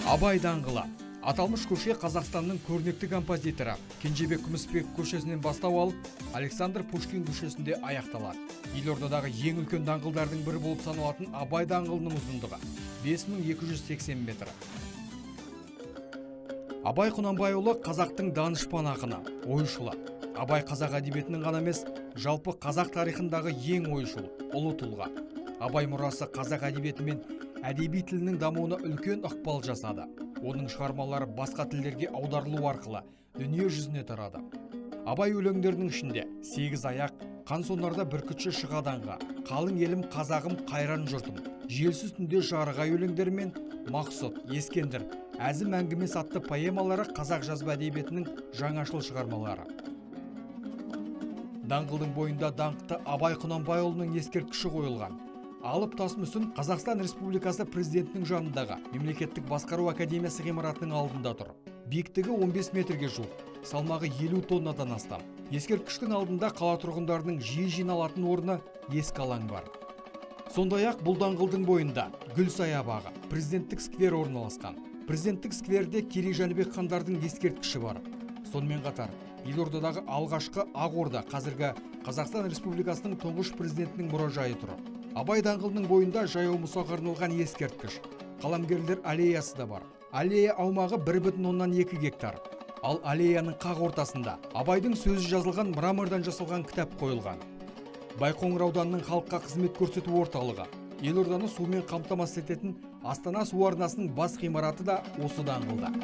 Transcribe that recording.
Абай даңғылы. Аталмыш көше Қазақстанның көрнекті композиторы Кенжебек Күмісбек көшесінен бастау алып, Александр Пушкин көшесінде аяқталады. Елордадағы ең үлкен даңғылдардың бірі болып саналатын Абай даңғылының ұзындығы 5280 метр. Абай Құнанбайұлы қазақтың данышпан ақыны, ойшылы. Абай қазақ әдебиетінің ғана емес, жалпы қазақ тарихындағы ең ойшыл, ұлы тұлға. Абай мұрасы қазақ әдебиеті мен әдеби тілінің дамуына үлкен ықпал жасады. Оның шығармалары басқа тілдерге аударылу арқылы дүние жүзіне тарады. Абай өлеңдерінің ішінде сегіз аяқ, қан сонарда бүркітші шығаданға, қалың елім қазағым қайран жұртым, желсіз түнде жарығай өлеңдері мен Мақсұт, Ескендір, әзім әңгімес атты поэмалары қазақ жазба әдебиетінің жаңашыл шығармалары. Даңғылдың бойында даңқты Абай Құнанбайұлының ескерткіші қойылған. Алып тас мүсін Қазақстан Республикасы президентінің жанындағы Мемлекеттік басқару академиясы ғимаратының алдында тұр. Биіктігі 15 метрге жуық, салмағы 50 тоннадан астам. Ескерткіштің алдында қала тұрғындарының жиі жиналатын орны ескі алаң бар. Сондай-ақ бұл даңғылдың бойында гүл саябағы, президенттік сквер орналасқан. Президенттік скверде Керей Жәнібек хандардың ескерткіші бар. Сонымен қатар, Елордадағы алғашқы Ақорда, қазіргі Қазақстан Республикасының тұңғыш президентінің мұражайы тұр. Абай даңғылының бойында жаяу мұсаға арналған ескерткіш, қаламгерлер аллеясы да бар. Аллея аумағы 1,2 гектар. Ал аллеяның қақ ортасында Абайдың сөзі жазылған мрамордан жасалған кітап қойылған. Байқоңыр ауданының халыққа қызмет көрсету орталығы, елорданы сумен қамтамасыз ететін Астана су арнасының бас ғимараты да осы даңғылда.